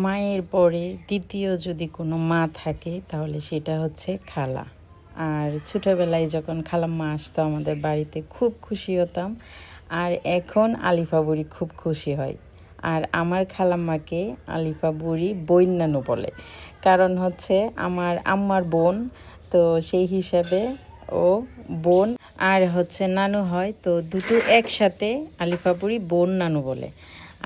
মায়ের পরে দ্বিতীয় যদি কোনো মা থাকে তাহলে সেটা হচ্ছে খালা। আর ছোটোবেলায় যখন খালাম্মা আসতো আমাদের বাড়িতে খুব খুশি হতাম। আর এখন আলিফা বুড়ি খুব খুশি হয়। আর আমার খালাম্মাকে আলিফা বুড়ি বইন নানু বলে, কারণ হচ্ছে আমার আম্মার বোন, তো সেই হিসাবে ও বোন আর হচ্ছে নানু হয়, তো দুটো একসাথে আলিফা বুড়ি বোন নানু বলে।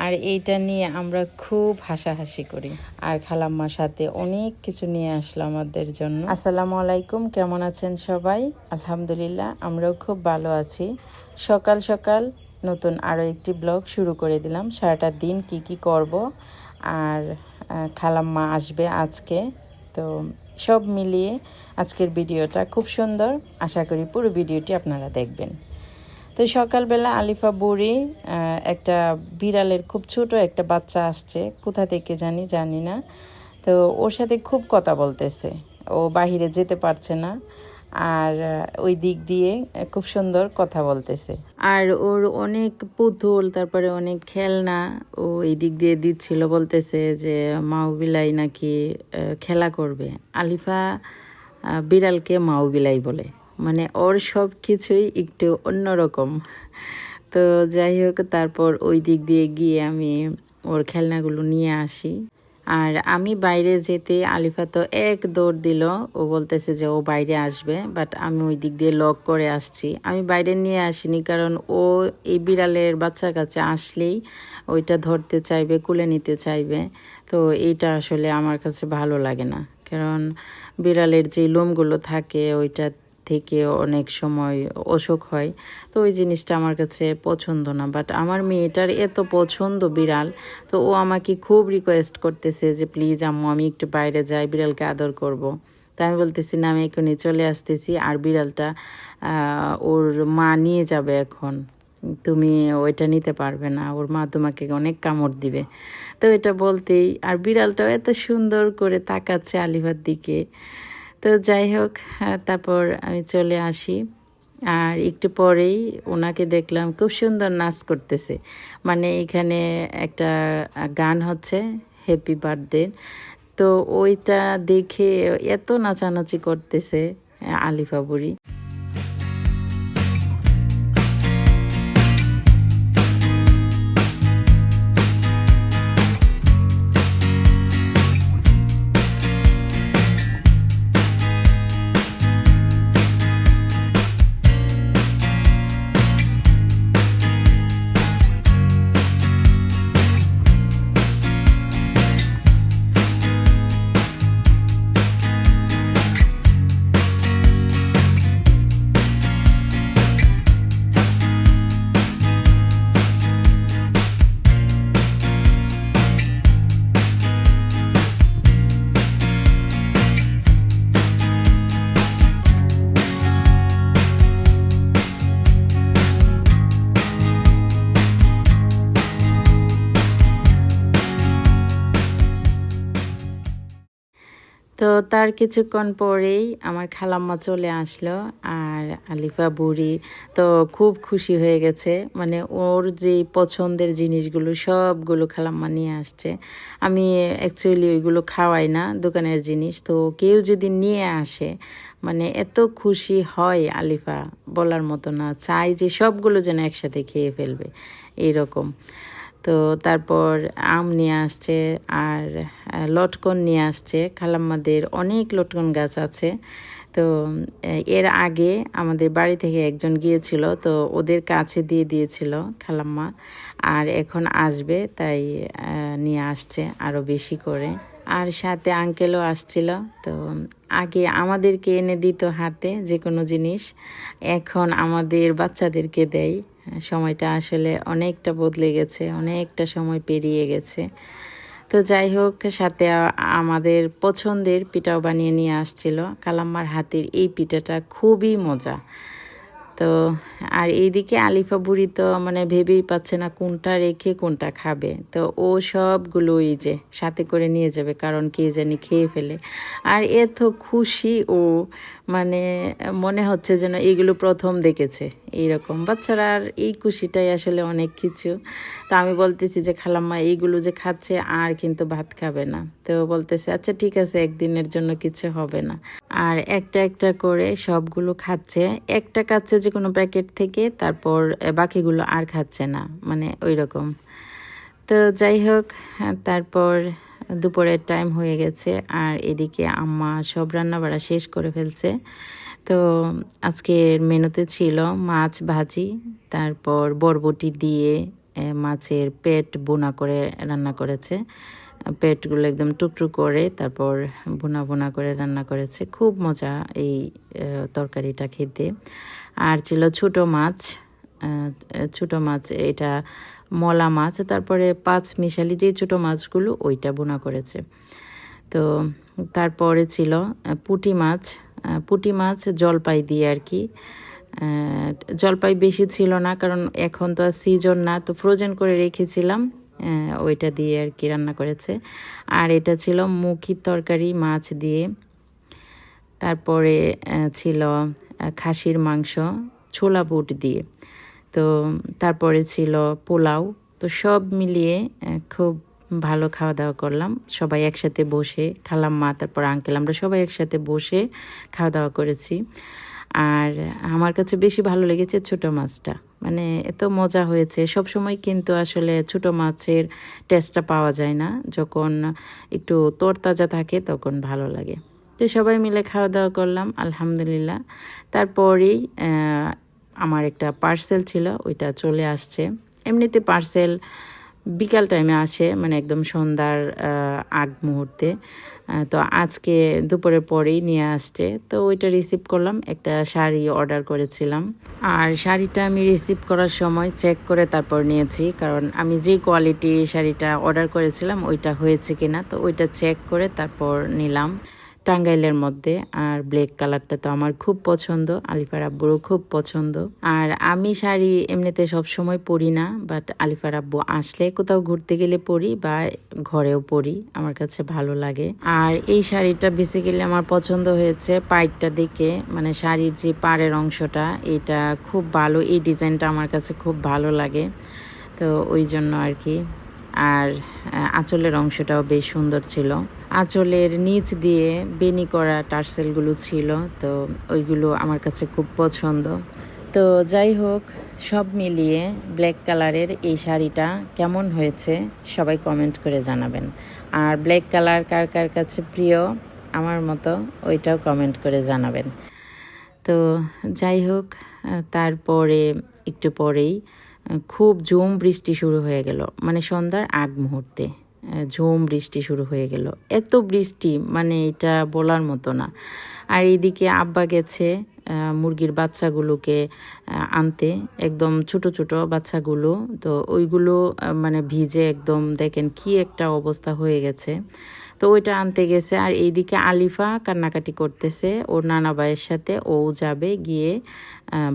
আর এইটা নিয়ে আমরা খুব হাসাহাসি করি। আর খালাম্মার সাথে অনেক কিছু নিয়ে আসলো আমাদের জন্য। আসসালামু আলাইকুম, কেমন আছেন সবাই? আলহামদুলিল্লাহ, আমরাও খুব ভালো আছি। সকাল সকাল নতুন আরও একটি ব্লগ শুরু করে দিলাম। সারাটা দিন কি করব, আর খালাম্মা আসবে আজকে, তো সব মিলিয়ে আজকের ভিডিওটা খুব সুন্দর। আশা করি পুরো ভিডিওটি আপনারা দেখবেন। তো সকালবেলা আলিফা বুড়ি একটা বিড়ালের খুব ছোট একটা বাচ্চা আসছে, কোথা থেকে জানি না। তো ওর সাথে খুব কথা বলতেছে, ও বাহিরে যেতে পারছে না, আর ওই দিক দিয়ে খুব সুন্দর কথা বলতেছে। আর ওর অনেক পুতুল, তারপরে অনেক খেলনা ও এই দিক দিয়ে দিচ্ছিল, বলতেছে যে মাউ বিলাই নাকি খেলা করবে। আলিফা বিড়ালকে মাউ বিলাই বলে, মানে ওর সব কিছুই একটু অন্যরকম। তো যাই হোক, তারপর ওই দিক দিয়ে গিয়ে আমি ওর খেলনাগুলো নিয়ে আসি। আর আমি বাইরে যেতে আলিফা তো এক দৌড় দিল, ও বলতেছে যে ও বাইরে আসবে, বাট আমি ওই দিক দিয়ে লক করে আসছি। আমি বাইরে নিয়ে আসিনি, কারণ ও এই বিড়ালের বাচ্চার কাছে আসলেই ওইটা ধরতে চাইবে, কুলে নিতে চাইবে। তো এইটা আসলে আমার কাছে ভালো লাগে না, কারণ বিড়ালের যে লোমগুলো থাকে ওইটা থেকে অনেক সময় অসুখ হয়। তো ওই জিনিসটা আমার কাছে পছন্দ না। বাট আমার মেয়েটার এত পছন্দ বিড়াল, তো ও আমাকে খুব রিকোয়েস্ট করতেছে যে প্লিজ আম্মু আমি একটু বাইরে যাই, বিড়ালকে আদর করব। তাই আমি বলতেছি না, আমি এখনই চলে আসতেছি, আর বিড়ালটা ওর মা নিয়ে যাবে এখন, তুমি ওইটা নিতে পারবে না, ওর মা তোমাকে অনেক কামড় দিবে। তো এটা বলতেই আর বিড়ালটাও এত সুন্দর করে তাকাচ্ছে আলিফার দিকে। তো যাই হোক, তারপর আমি চলে আসি। আর একটু পরেই ওনাকে দেখলাম খুব সুন্দর নাচ করতেছে, মানে এখানে একটা গান হচ্ছে হ্যাপি বার্থডে, তো ওইটা দেখে এত নাচানাচি করতেছে আলিফা বুড়ি। তো তার কিছুক্ষণ পরেই আমার খালাম্মা চলে আসলো, আর আলিফা বুড়ি তো খুব খুশি হয়ে গেছে, মানে ওর যে পছন্দের জিনিসগুলো সবগুলো খালাম্মা নিয়ে আসছে। আমি অ্যাকচুয়ালি ওইগুলো খাওয়াই না, দোকানের জিনিস, তো কেউ যদি নিয়ে আসে মানে এত খুশি হয় আলিফা, বলার মতো না, চাই যে সবগুলো যেন একসাথে খেয়ে ফেলবে এইরকম। তো তারপর আম নিয়ে আসছে, আর লটকন নিয়ে আসছে। খালাম্মাদের অনেক লটকন গাছ আছে। তো এর আগে আমাদের বাড়ি থেকে একজন গিয়েছিল, তো ওদের কাছে দিয়ে দিয়েছিল খালাম্মা, আর এখন আসবে তাই নিয়ে আসছে আরও বেশি করে। আর সাথে আঙ্কেলও আসছিল। তো আগে আমাদেরকে এনে দিত হাতে যে কোনো জিনিস, এখন আমাদের বাচ্চাদেরকে দেয়। সময়টা আসলে অনেকটা বদলে গেছে, অনেকটা সময় পেরিয়ে গেছে। তো যাই হোক, সাথে আমাদের পছন্দের পিঠাও বানিয়ে নিয়ে আসছিল। খালাম্মার হাতের এই পিঠাটা খুবই মজা। তো আর এইদিকে আলিফা বুড়ি তো মানে ভেবেই পাচ্ছে না কোনটা রেখে কোনটা খাবে, তো ও সবগুলো এই যে সাথে করে নিয়ে যাবে, কারণ কে জানি খেয়ে ফেলে। আর এত খুশি ও, মানে মনে হচ্ছে যেন এইগুলো প্রথম দেখেছে। এইরকম বাচ্চারা, আর এই খুশিটাই আসলে অনেক কিছু। তো আমি বলতেছি যে খালাম্মা এইগুলো যে খাচ্ছে আর কিন্তু ভাত খাবে না, তো বলতেছে আচ্ছা ঠিক আছে, একদিনের জন্য কিছু হবে না। আর একটা একটা করে সবগুলো খাচ্ছে, একটা খাচ্ছে যে কোনো প্যাকেট থেকে, তারপর বাকিগুলো আর খাচ্ছে না, মানে ওই রকম। তো যাই হোক, তারপর দুপুরের টাইম হয়ে গেছে আর এদিকে আম্মা সব রান্না বাড়া শেষ করে ফেলছে। তো আজকের মেনুতে ছিল মাছ ভাজি, তারপর বরবটি দিয়ে মাছের পেট বোনা করে রান্না করেছে। পেটগুলো একদম টুকটুক করে তারপর বোনা বোনা করে রান্না করেছে। খুব মজা এই তরকারিটা খেতে। আর ছিল ছোটো মাছ, ছোটো মাছ, এটা মলা মাছ, তারপরে পাঁচ মিশালি যে ছোটো মাছগুলো ওইটা বোনা করেছে। তো তারপরে ছিল পুঁটি মাছ, পুঁটি মাছ জলপাই দিয়ে আর কি। জলপাই বেশি ছিল না, কারণ এখন তো আর সিজন না, তো ফ্রোজেন করে রেখেছিলাম, ওইটা দিয়ে আর কি রান্না করেছে। আর এটা ছিল মুখির তরকারি মাছ দিয়ে। তারপরে ছিল খাসির মাংস ছোলা বুট দিয়ে। তো তারপরে ছিল পোলাও। তো সব মিলিয়ে খুব ভালো খাওয়া দাওয়া করলাম, সবাই একসাথে বসে, খালাম্মা তারপর আঙ্কেল, আমরা সবাই একসাথে বসে খাওয়া দাওয়া করেছি। আর আমার কাছে বেশি ভালো লেগেছে ছোটো মাছটা, মানে এত মজা হয়েছে। সব সময় কিন্তু আসলে ছোটো মাছের টেস্টটা পাওয়া যায় না, যখন একটু তরতাজা থাকে তখন ভালো লাগে। তো সবাই মিলে খাওয়া দাওয়া করলাম আলহামদুলিল্লাহ। তারপরেই আমার একটা পার্সেল ছিল, ওইটা চলে আসছে। এমনিতে পার্সেল বিকাল টাইমে আসে, মানে একদম সন্ধ্যার আগ মুহূর্তে। তো আজকে দুপুরের পরেই নিয়ে আসছে, তো ওইটা রিসিভ করলাম। একটা শাড়ি অর্ডার করেছিলাম, আর শাড়িটা আমি রিসিভ করার সময় চেক করে তারপর নিয়েছি, কারণ আমি যে কোয়ালিটি শাড়িটা অর্ডার করেছিলাম ওইটা হয়েছে কিনা, তো ওইটা চেক করে তারপর নিলাম। টাঙ্গাইলের মধ্যে, আর ব্ল্যাক কালারটা তো আমার খুব পছন্দ, আলিফার আব্বুরও খুব পছন্দ। আর আমি শাড়ি এমনিতে সব সময় পরি না, বাট আলিফার আব্বু আসলে কোথাও ঘুরতে গেলে পরি বা ঘরেও পরি, আমার কাছে ভালো লাগে। আর এই শাড়িটা বেসিক্যালি আমার পছন্দ হয়েছে পাইটটা দেখে, মানে শাড়ির যে পাড়ের অংশটা এটা খুব ভালো, এই ডিজাইনটা আমার কাছে খুব ভালো লাগে, তো ওই জন্য আর কি। আর আঁচলের অংশটাও বেশ সুন্দর ছিল। আঁচলের নিচ দিয়ে বেনি করা টার্সেলগুলো ছিল, তো ওইগুলো আমার কাছে খুব পছন্দ। তো যাই হোক, সব মিলিয়ে ব্ল্যাক কালারের এই শাড়িটা কেমন হয়েছে সবাই কমেন্ট করে জানাবেন। আর ব্ল্যাক কালার কার কার কাছে প্রিয় আমার মতো, ওইটাও কমেন্ট করে জানাবেন। তো যাই হোক, তারপরে একটু পরেই খুব ঝুম বৃষ্টি শুরু হয়ে গেল, মানে সন্ধ্যার আগ মুহূর্তে ঝুম বৃষ্টি শুরু হয়ে গেল। এত বৃষ্টি মানে এটা বলার মতো না। আর এইদিকে আব্বা গেছে মুরগির বাচ্চাগুলোকে আনতে, একদম ছোট ছোট বাচ্চাগুলো, তো ওইগুলো মানে ভিজে একদম দেখেন কি একটা অবস্থা হয়ে গেছে, তো ওইটা আনতে গেছে। আর এইদিকে আলিফা কান্নাকাটি করতেছে ওর নানা ভাইয়ের সাথে, ও যাবে গিয়ে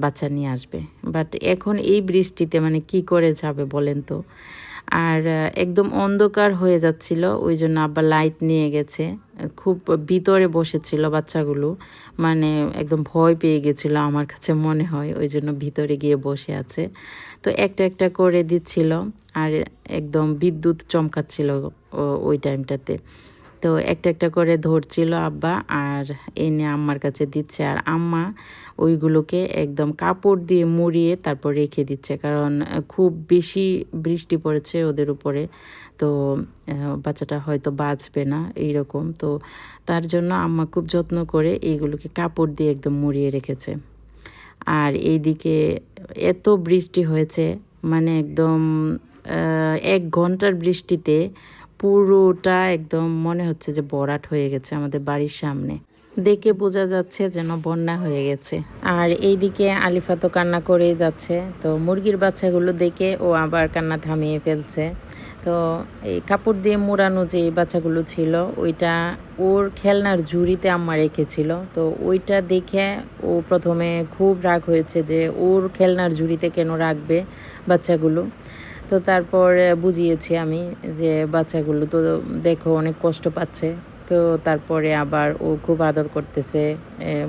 বাচ্চা নিয়ে আসবে। বাট এখন এই বৃষ্টিতে মানে কি করে যাবে বলেন তো। আর একদম অন্ধকার হয়ে যাচ্ছিল, ওই জন্য আব্বা লাইট নিয়ে গেছে। খুব ভিতরে বসেছিল বাচ্চাগুলো, মানে একদম ভয় পেয়ে গেছিলো আমার কাছে মনে হয়, ওই জন্য ভিতরে গিয়ে বসে আছে। তো একটা একটা করে দিচ্ছিল, আর একদম বিদ্যুৎ চমকাচ্ছিল ওই টাইমটাতে। তো একটা একটা করে ধরছিল আব্বা, আর এনে আম্মার কাছে দিচ্ছে। আর আম্মা ওইগুলোকে একদম কাপড় দিয়ে মুড়িয়ে তারপর রেখে দিচ্ছে, কারণ খুব বেশি বৃষ্টি পড়েছে ওদের উপরে, তো বাচ্চাটা হয়তো বাঁচবে না এইরকম। তো তার জন্য আম্মা খুব যত্ন করে এইগুলোকে কাপড় দিয়ে একদম মুড়িয়ে রেখেছে। আর এইদিকে এত বৃষ্টি হয়েছে, মানে একদম 1 ঘন্টার বৃষ্টিতে পুরোটা একদম মনে হচ্ছে যে ভরাট হয়ে গেছে আমাদের বাড়ির সামনে, দেখে বোঝা যাচ্ছে যেন বন্যা হয়ে গেছে। আর এইদিকে আলিফা তো কান্না করেই যাচ্ছে, তো মুরগির বাচ্চাগুলো দেখে ও আবার কান্না থামিয়ে ফেলছে। তো এই কাপড় দিয়ে মোড়ানো যে বাচ্চাগুলো ছিল ওইটা ওর খেলনার ঝুড়িতে আম্মা রেখেছিল। তো ওইটা দেখে ও প্রথমে খুব রাগ হয়েছে যে ওর খেলনার ঝুড়িতে কেন রাখবে বাচ্চাগুলো। তো তারপর বুঝিয়েছি আমি যে বাচ্চাগুলো তো দেখো অনেক কষ্ট পাচ্ছে। তো তারপরে আবার ও খুব আদর করতেছে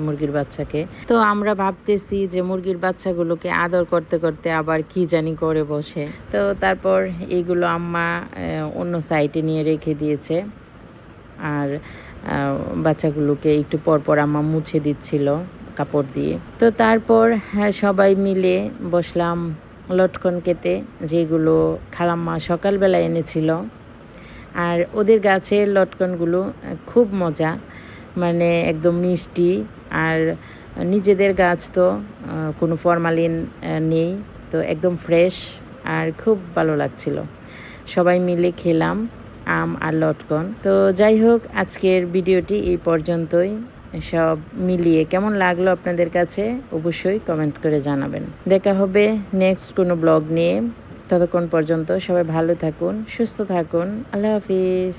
মুরগির বাচ্চাকে। তো আমরা ভাবতেছি যে মুরগির বাচ্চাগুলোকে আদর করতে করতে আবার কি জানি করে বসে। তো তারপর এইগুলো আম্মা অন্য সাইডে নিয়ে রেখে দিয়েছে। আর বাচ্চাগুলোকে একটু পর পর আম্মা মুছে দিচ্ছিল কাপড় দিয়ে। তো তারপর সবাই মিলে বসলাম লটকন খেতে, যেগুলো খালাম্মা সকালবেলা এনেছিল। আর ওদের গাছের লটকনগুলো খুব মজা, মানে একদম মিষ্টি। আর নিজেদের গাছ তো কোনো ফরমালিন নেই, তো একদম ফ্রেশ আর খুব ভালো লাগছিল। সবাই মিলে খেলাম আম আর লটকন। তো যাই হোক, আজকের ভিডিওটি এই পর্যন্তই। সব মিলিয়ে কেমন লাগলো আপনাদের কাছে অবশ্যই কমেন্ট করে জানাবেন। দেখা হবে নেক্সট কোনো ব্লগ নিয়ে। ততক্ষণ পর্যন্ত সবাই ভালো থাকুন, সুস্থ থাকুন। আল্লাহ হাফিজ।